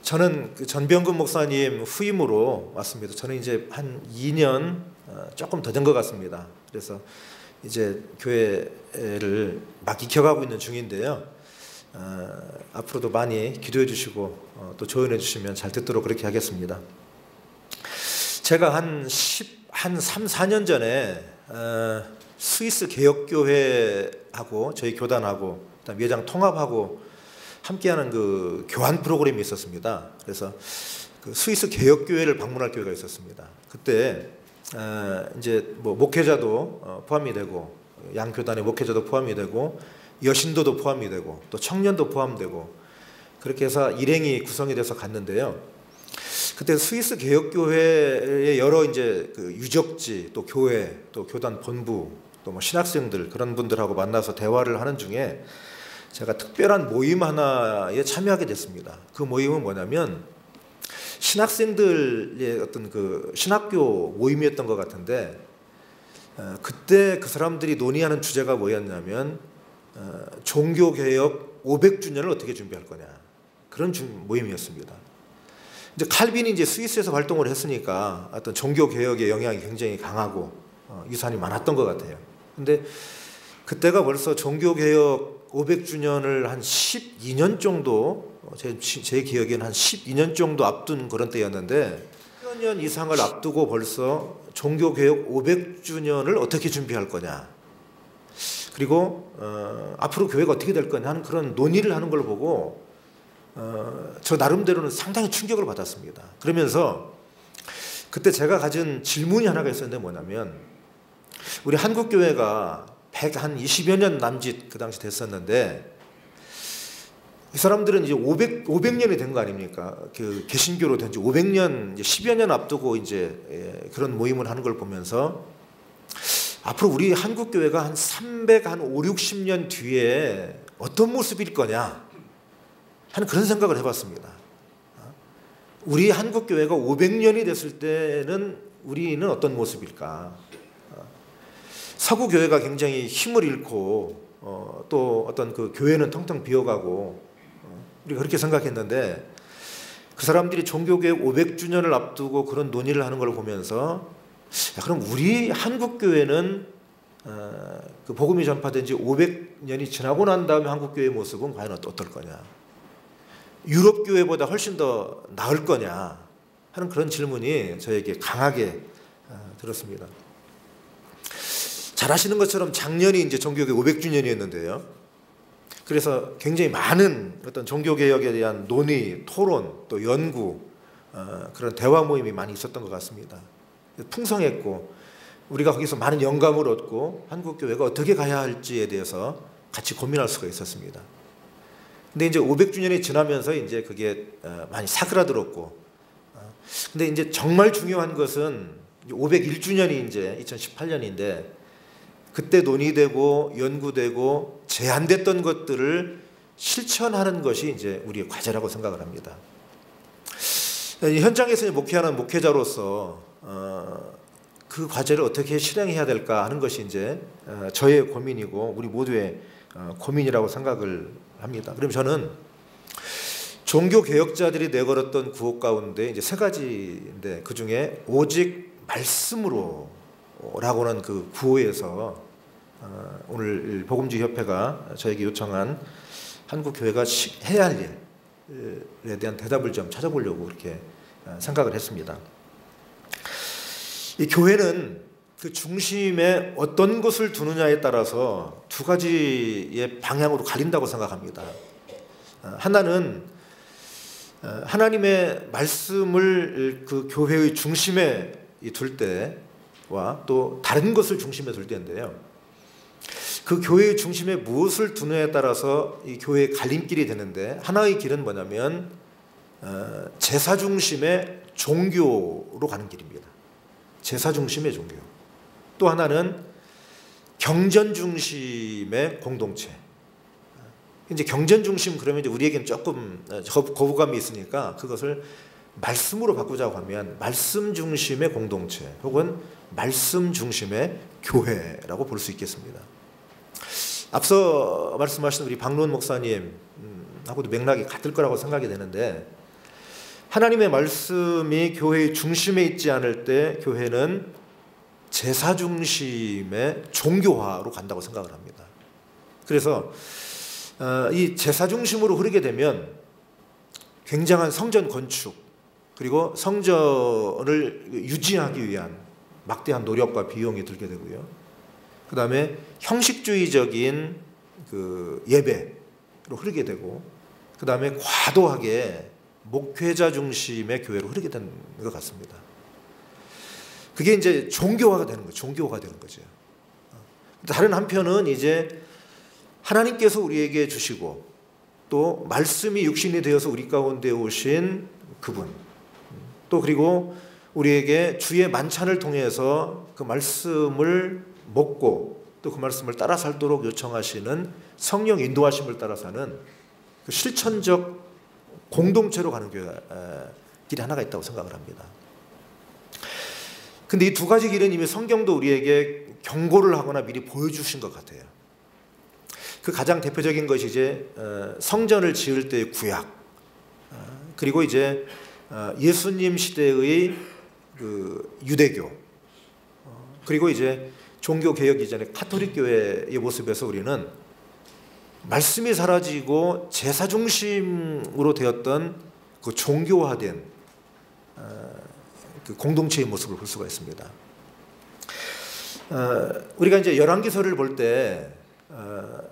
저는 그 전병근 목사님 후임으로 왔습니다. 저는 이제 한 2년 조금 더 된 것 같습니다. 그래서 이제 교회를 막 익혀가고 있는 중인데요. 앞으로도 많이 기도해 주시고 또 조언해 주시면 잘 듣도록 그렇게 하겠습니다. 제가 한 3, 4년 전에 스위스 개혁교회하고 저희 교단하고 그다음 예장 통합하고 함께하는 그 교환 프로그램이 있었습니다. 그래서 그 스위스 개혁교회를 방문할 교회가 있었습니다. 그때 이제 뭐 목회자도 포함이 되고 양 교단의 목회자도 포함이 되고 여신도도 포함이 되고 또 청년도 포함되고 그렇게 해서 일행이 구성이 돼서 갔는데요. 그때 스위스 개혁교회의 여러 이제 그 유적지 또 교회 또 교단 본부 또 뭐 신학생들 그런 분들하고 만나서 대화를 하는 중에 제가 특별한 모임 하나에 참여하게 됐습니다. 그 모임은 뭐냐면 신학생들의 어떤 그 신학교 모임이었던 것 같은데 그때 그 사람들이 논의하는 주제가 뭐였냐면 종교개혁 500주년을 어떻게 준비할 거냐 그런 모임이었습니다. 이제 칼빈이 이제 스위스에서 활동을 했으니까 어떤 종교개혁의 영향이 굉장히 강하고 유산이 많았던 것 같아요. 근데 그때가 벌써 종교개혁 500주년을 한 12년 정도 제 기억에는 한 12년 정도 앞둔 그런 때였는데 10년 이상을 앞두고 벌써 종교개혁 500주년을 어떻게 준비할 거냐 그리고 앞으로 교회가 어떻게 될 거냐 하는 그런 논의를 하는 걸 보고 저 나름대로는 상당히 충격을 받았습니다. 그러면서 그때 제가 가진 질문이 하나가 있었는데 뭐냐면 우리 한국교회가 120여 년 남짓 그 당시 됐었는데 이 사람들은 이제 500년이 된 거 아닙니까? 그 개신교로 된 지 500년, 10여 년 앞두고 이제 그런 모임을 하는 걸 보면서 앞으로 우리 한국교회가 한 5, 60년 뒤에 어떤 모습일 거냐 하는 그런 생각을 해봤습니다. 우리 한국교회가 500년이 됐을 때는 우리는 어떤 모습일까? 서구교회가 굉장히 힘을 잃고 또 어떤 그 교회는 텅텅 비어가고 우리가 그렇게 생각했는데 그 사람들이 종교개혁 500주년을 앞두고 그런 논의를 하는 걸 보면서 그럼 우리 한국교회는 그 복음이 전파된 지 500년이 지나고 난 다음에 한국교회의 모습은 과연 어떨 거냐 유럽교회보다 훨씬 더 나을 거냐 하는 그런 질문이 저에게 강하게 들었습니다. 잘 아시는 것처럼 작년이 이제 종교개혁 500주년이었는데요. 그래서 굉장히 많은 어떤 종교개혁에 대한 논의, 토론, 또 연구 그런 대화 모임이 많이 있었던 것 같습니다. 풍성했고 우리가 거기서 많은 영감을 얻고 한국교회가 어떻게 가야 할지에 대해서 같이 고민할 수가 있었습니다. 근데 이제 500주년이 지나면서 이제 그게 많이 사그라들었고 근데 이제 정말 중요한 것은 501주년이 이제 2018년인데 그때 논의되고 연구되고 제안됐던 것들을 실천하는 것이 이제 우리의 과제라고 생각을 합니다. 현장에서 목회하는 목회자로서 그 과제를 어떻게 실행해야 될까 하는 것이 이제 저의 고민이고 우리 모두의 고민이라고 생각을 합니다. 그럼 저는 종교 개혁자들이 내걸었던 구호 가운데 이제 세 가지인데 그 중에 오직 말씀으로라고는 그 구호에서 오늘 복음주의협회가 저에게 요청한 한국 교회가 해야 할 일에 대한 대답을 좀 찾아보려고 그렇게 생각을 했습니다. 이 교회는 그 중심에 어떤 것을 두느냐에 따라서 두 가지의 방향으로 갈린다고 생각합니다. 하나는 하나님의 말씀을 그 교회의 중심에 둘 때와 또 다른 것을 중심에 둘 때인데요. 그 교회의 중심에 무엇을 두느냐에 따라서 이 교회의 갈림길이 되는데 하나의 길은 뭐냐면 제사 중심의 종교로 가는 길입니다. 제사 중심의 종교. 또 하나는 경전 중심의 공동체. 이제 경전 중심 그러면 이제 우리에게는 조금 거부감이 있으니까 그것을 말씀으로 바꾸자고 하면 말씀 중심의 공동체 혹은 말씀 중심의 교회라고 볼 수 있겠습니다. 앞서 말씀하신 우리 박론 목사님하고도 맥락이 같을 거라고 생각이 되는데 하나님의 말씀이 교회의 중심에 있지 않을 때 교회는 제사 중심의 종교화로 간다고 생각을 합니다. 그래서 이 제사 중심으로 흐르게 되면 굉장한 성전 건축 그리고 성전을 유지하기 위한 막대한 노력과 비용이 들게 되고요. 그 다음에 형식주의적인 그 예배로 흐르게 되고 그 다음에 과도하게 목회자 중심의 교회로 흐르게 된 것 같습니다. 그게 이제 종교화가 되는 거죠. 종교화가 되는 거죠. 다른 한편은 이제 하나님께서 우리에게 주시고 또 말씀이 육신이 되어서 우리 가운데 오신 그분 또 그리고 우리에게 주의 만찬을 통해서 그 말씀을 먹고 또 그 말씀을 따라 살도록 요청하시는 성령 인도하심을 따라 사는 그 실천적 공동체로 가는 길이 하나가 있다고 생각을 합니다. 근데 이 두 가지 길은 이미 성경도 우리에게 경고를 하거나 미리 보여주신 것 같아요. 그 가장 대표적인 것이 이제 성전을 지을 때의 구약 그리고 이제 예수님 시대의 그 유대교 그리고 이제 종교 개혁 이전의 카톨릭 교회의 모습에서 우리는 말씀이 사라지고 제사 중심으로 되었던 그 종교화된 그 공동체의 모습을 볼 수가 있습니다. 우리가 이제 열왕기서를 볼 때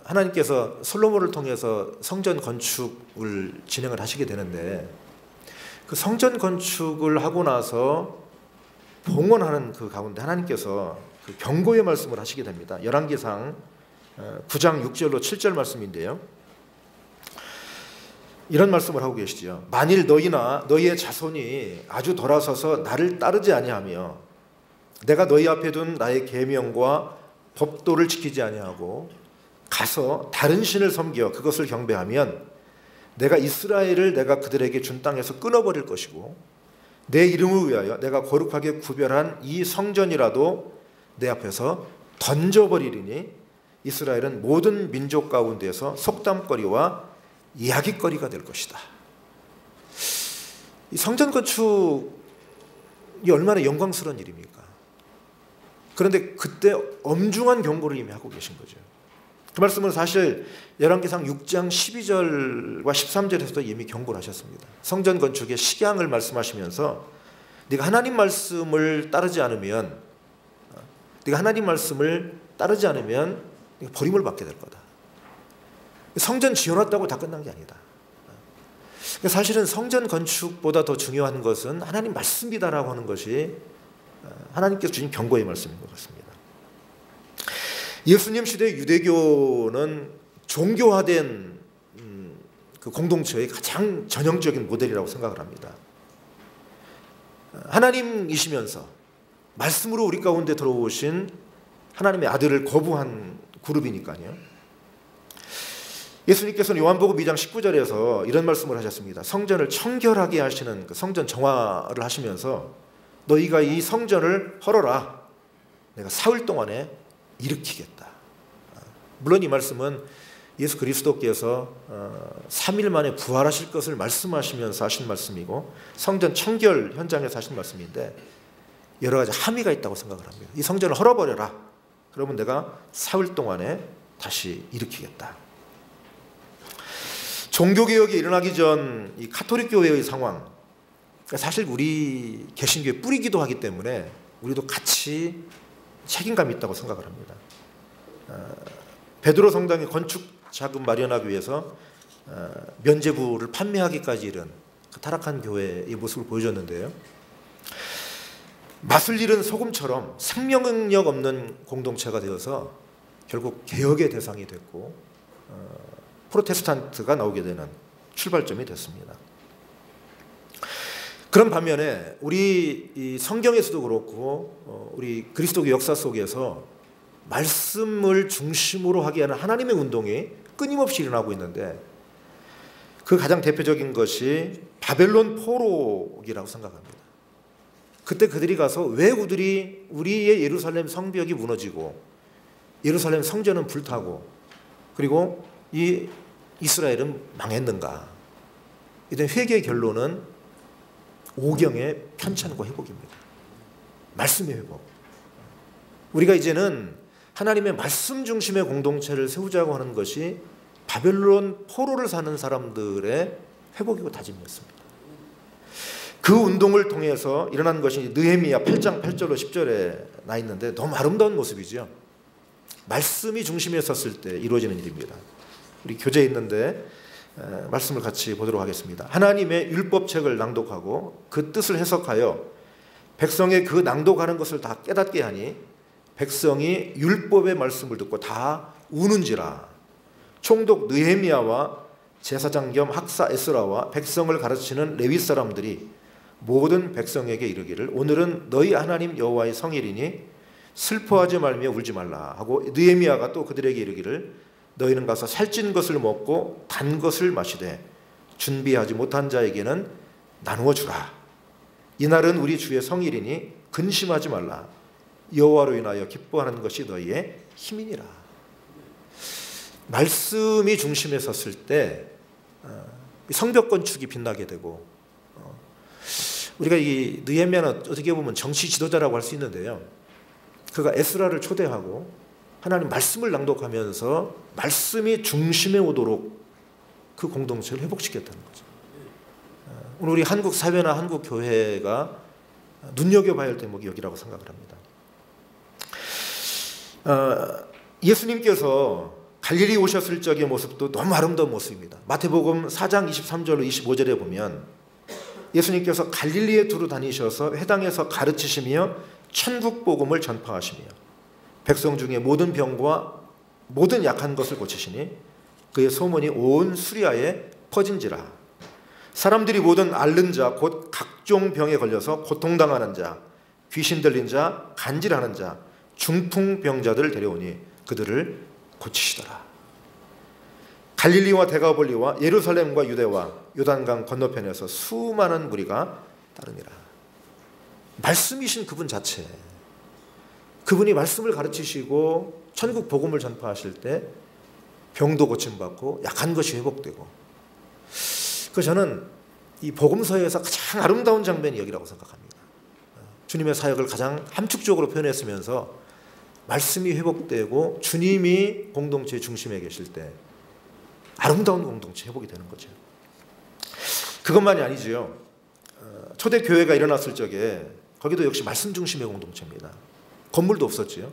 하나님께서 솔로몬을 통해서 성전 건축을 진행을 하시게 되는데 그 성전 건축을 하고 나서 봉헌하는 그 가운데 하나님께서 그 경고의 말씀을 하시게 됩니다. 열왕기상 9장 6절로 7절 말씀인데요. 이런 말씀을 하고 계시죠. 만일 너희나 너희의 자손이 아주 돌아서서 나를 따르지 아니하며 내가 너희 앞에 둔 나의 계명과 법도를 지키지 아니하고 가서 다른 신을 섬겨 그것을 경배하면 내가 이스라엘을 내가 그들에게 준 땅에서 끊어버릴 것이고 내 이름을 위하여 내가 거룩하게 구별한 이 성전이라도 내 앞에서 던져버리리니 이스라엘은 모든 민족 가운데에서 속담거리와 이야깃거리가 될 것이다. 이 성전 건축이 얼마나 영광스러운 일입니까? 그런데 그때 엄중한 경고를 이미 하고 계신 거죠. 그 말씀은 사실 열왕기상 6장 12절과 13절에서도 이미 경고를 하셨습니다. 성전 건축의 식양을 말씀하시면서 네가 하나님 말씀을 따르지 않으면 버림을 받게 될 거다. 성전 지어놨다고 다 끝난 게 아니다. 사실은 성전 건축보다 더 중요한 것은 하나님 말씀이다라고 하는 것이 하나님께서 주신 경고의 말씀인 것 같습니다. 예수님 시대 유대교는 종교화된 그 공동체의 가장 전형적인 모델이라고 생각을 합니다. 하나님이시면서 말씀으로 우리 가운데 들어오신 하나님의 아들을 거부한 그룹이니까요. 예수님께서는 요한복음 2장 19절에서 이런 말씀을 하셨습니다. 성전을 청결하게 하시는 그 성전 정화를 하시면서 너희가 이 성전을 헐어라. 내가 사흘 동안에 일으키겠다. 물론 이 말씀은 예수 그리스도께서 3일 만에 부활하실 것을 말씀하시면서 하신 말씀이고 성전 청결 현장에서 하신 말씀인데 여러 가지 함의가 있다고 생각을 합니다. 이 성전을 헐어버려라. 그러면 내가 사흘 동안에 다시 일으키겠다. 종교개혁이 일어나기 전 이 카톨릭 교회의 상황, 사실 우리 개신교의 뿌리기도 하기 때문에 우리도 같이 책임감이 있다고 생각을 합니다. 베드로 성당의 건축 자금 마련하기 위해서 면죄부를 판매하기까지 이른 그 타락한 교회의 모습을 보여줬는데요. 맛을 잃은 소금처럼 생명력 없는 공동체가 되어서 결국 개혁의 대상이 됐고 프로테스탄트가 나오게 되는 출발점이 됐습니다. 그런 반면에 우리 이 성경에서도 그렇고 우리 그리스도교 역사 속에서 말씀을 중심으로 하게 하는 하나님의 운동이 끊임없이 일어나고 있는데 그 가장 대표적인 것이 바벨론 포로기라고 생각합니다. 그때 그들이 가서 왜 우리의 예루살렘 성벽이 무너지고 예루살렘 성전은 불타고 그리고 이 이스라엘은 망했는가? 이런 회개의 결론은 오경의 편찬과 회복입니다. 말씀의 회복. 우리가 이제는 하나님의 말씀 중심의 공동체를 세우자고 하는 것이 바벨론 포로를 사는 사람들의 회복이고 다짐이었습니다. 그 운동을 통해서 일어난 것이 느헤미야 8장 8절로 10절에 나 있는데 너무 아름다운 모습이죠. 말씀이 중심에 섰을 때 이루어지는 일입니다. 우리 교재에 있는데 말씀을 같이 보도록 하겠습니다. 하나님의 율법책을 낭독하고 그 뜻을 해석하여 백성의 그 낭독하는 것을 다 깨닫게 하니 백성이 율법의 말씀을 듣고 다 우는지라. 총독 느헤미야와 제사장 겸 학사 에스라와 백성을 가르치는 레위 사람들이 모든 백성에게 이르기를 오늘은 너희 하나님 여호와의 성일이니 슬퍼하지 말며 울지 말라 하고 느헤미야가 또 그들에게 이르기를 너희는 가서 살찐 것을 먹고 단 것을 마시되 준비하지 못한 자에게는 나누어 주라. 이날은 우리 주의 성일이니 근심하지 말라. 여호와로 인하여 기뻐하는 것이 너희의 힘이니라. 말씀이 중심에 섰을 때 성벽 건축이 빛나게 되고, 우리가 이 느헤미야는 어떻게 보면 정치 지도자라고 할 수 있는데요, 그가 에스라를 초대하고 하나님 말씀을 낭독하면서 말씀이 중심에 오도록 그 공동체를 회복시켰다는 거죠. 오늘 우리 한국 사회나 한국 교회가 눈여겨봐야 할 대목이 여기라고 생각을 합니다. 예수님께서 갈릴리 오셨을 적의 모습도 너무 아름다운 모습입니다. 마태복음 4장 23절로 25절에 보면 예수님께서 갈릴리에 두루 다니셔서 회당에서 가르치시며 천국 복음을 전파하시며 백성 중에 모든 병과 모든 약한 것을 고치시니 그의 소문이 온 수리아에 퍼진지라. 사람들이 모든 앓는 자 곧 각종 병에 걸려서 고통당하는 자, 귀신 들린 자, 간질하는 자, 중풍병자들을 데려오니 그들을 고치시더라. 갈릴리와 데가볼리와 예루살렘과 유대와 요단강 건너편에서 수많은 무리가 따르니라. 말씀이신 그분 자체, 그분이 말씀을 가르치시고 천국 복음을 전파하실 때 병도 고침받고 약한 것이 회복되고, 그래서 저는 이 복음서에서 가장 아름다운 장면이 여기라고 생각합니다. 주님의 사역을 가장 함축적으로 표현했으면서 말씀이 회복되고 주님이 공동체 중심에 계실 때 아름다운 공동체 회복이 되는 거죠. 그것만이 아니지요. 초대 교회가 일어났을 적에 거기도 역시 말씀 중심의 공동체입니다. 건물도 없었지요.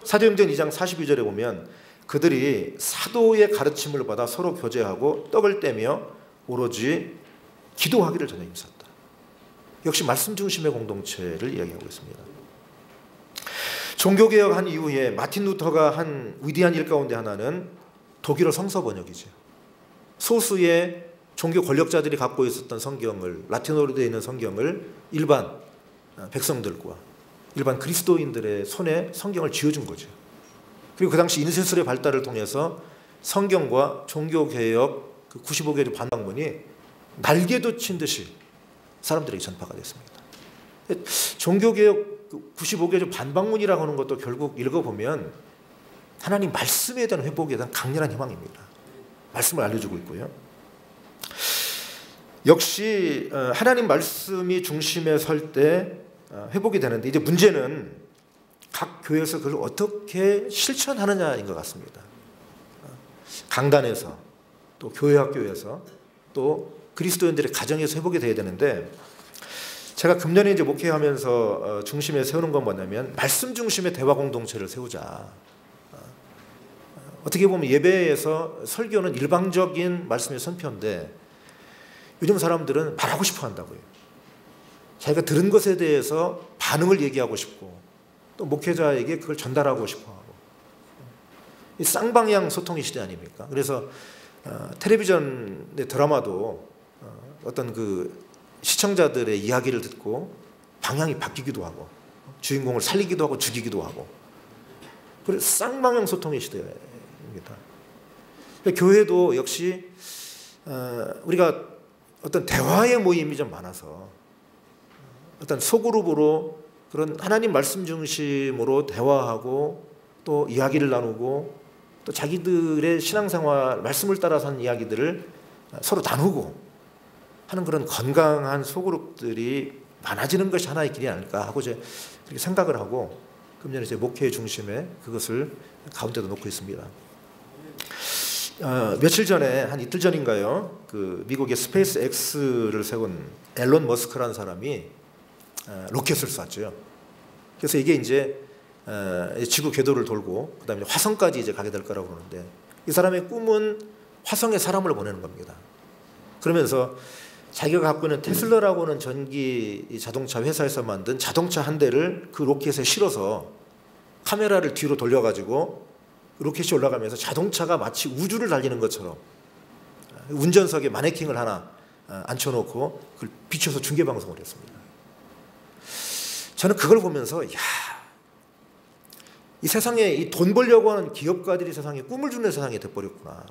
사도행전 2장 42절에 보면 그들이 사도의 가르침을 받아 서로 교제하고 떡을 떼며 오로지 기도하기를 전혀 힘썼다. 역시 말씀 중심의 공동체를 이야기하고 있습니다. 종교개혁한 이후에 마틴 루터가 한 위대한 일 가운데 하나는 독일어 성서 번역이죠. 소수의 종교 권력자들이 갖고 있었던 성경을, 라틴어로 되어 있는 성경을 일반 백성들과 일반 그리스도인들의 손에 성경을 쥐어준 거죠. 그리고 그 당시 인쇄술의 발달을 통해서 성경과 종교개혁 그 95개의 반박문이 날개도 친 듯이 사람들에게 전파가 됐습니다. 종교개혁 95개의 반박문이라고 하는 것도 결국 읽어보면 하나님 말씀에 대한 회복에 대한 강렬한 희망입니다. 말씀을 알려주고 있고요. 역시 하나님 말씀이 중심에 설 때 회복이 되는데, 이제 문제는 각 교회에서 그걸 어떻게 실천하느냐인 것 같습니다. 강단에서, 또 교회 학교에서, 또 그리스도인들의 가정에서 회복이 돼야 되는데, 제가 금년에 이제 목회하면서 중심에 세우는 건 뭐냐면 말씀 중심의 대화 공동체를 세우자. 어떻게 보면 예배에서 설교는 일방적인 말씀의 선표인데 요즘 사람들은 말하고 싶어 한다고요. 자기가 들은 것에 대해서 반응을 얘기하고 싶고 또 목회자에게 그걸 전달하고 싶어 하고, 이 쌍방향 소통의 시대 아닙니까? 그래서 텔레비전의 드라마도 어떤 그 시청자들의 이야기를 듣고 방향이 바뀌기도 하고 주인공을 살리기도 하고 죽이기도 하고, 그래서 쌍방향 소통의 시대입니다. 교회도 역시 우리가 어떤 대화의 모임이 좀 많아서 어떤 소그룹으로 그런 하나님 말씀 중심으로 대화하고 또 이야기를 나누고 또 자기들의 신앙생활 말씀을 따라 산 이야기들을 서로 나누고 하는 그런 건강한 소그룹들이 많아지는 것이 하나의 길이 아닐까 하고 이제 그렇게 생각을 하고 금년에 이제 목회 중심에 그것을 가운데도 놓고 있습니다. 며칠 전에 한 이틀 전인가요? 그 미국의 스페이스 X를 세운 앨런 머스크라는 사람이 로켓을 쐈죠. 그래서 이게 이제 지구 궤도를 돌고 그다음에 화성까지 이제 가게 될 거라고 그러는데 이 사람의 꿈은 화성에 사람을 보내는 겁니다. 그러면서 자기가 갖고 있는 테슬라라고는 전기 자동차 회사에서 만든 자동차 한 대를 그 로켓에 실어서 카메라를 뒤로 돌려가지고 로켓이 올라가면서 자동차가 마치 우주를 달리는 것처럼 운전석에 마네킹을 하나 앉혀놓고 그걸 비춰서 중계방송을 했습니다. 저는 그걸 보면서 이 세상에 이 돈 벌려고 하는 기업가들이 세상에 꿈을 주는 세상이 돼버렸구나.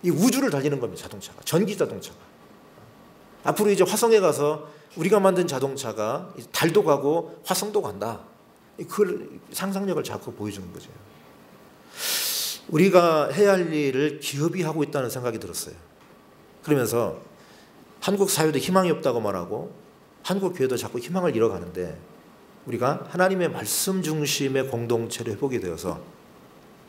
이 우주를 달리는 겁니다. 자동차가. 전기 자동차가. 앞으로 이제 화성에 가서 우리가 만든 자동차가 달도 가고 화성도 간다. 그걸 상상력을 자꾸 보여주는 거죠. 우리가 해야 할 일을 기업이 하고 있다는 생각이 들었어요. 그러면서 한국 사회도 희망이 없다고 말하고 한국 교회도 자꾸 희망을 잃어가는데 우리가 하나님의 말씀 중심의 공동체를 회복이 되어서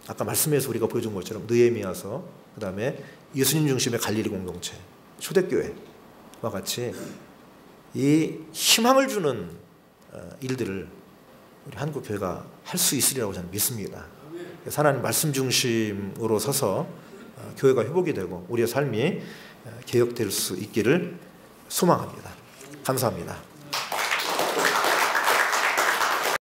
아까 말씀에서 우리가 보여준 것처럼 느헤미야서 그다음에 예수님 중심의 갈릴리 공동체, 초대교회와 같이 이 희망을 주는 일들을 우리 한국 교회가 할 수 있으리라고 저는 믿습니다. 하나님 말씀 중심으로 서서 교회가 회복이 되고 우리의 삶이 개혁될 수 있기를 소망합니다. 감사합니다.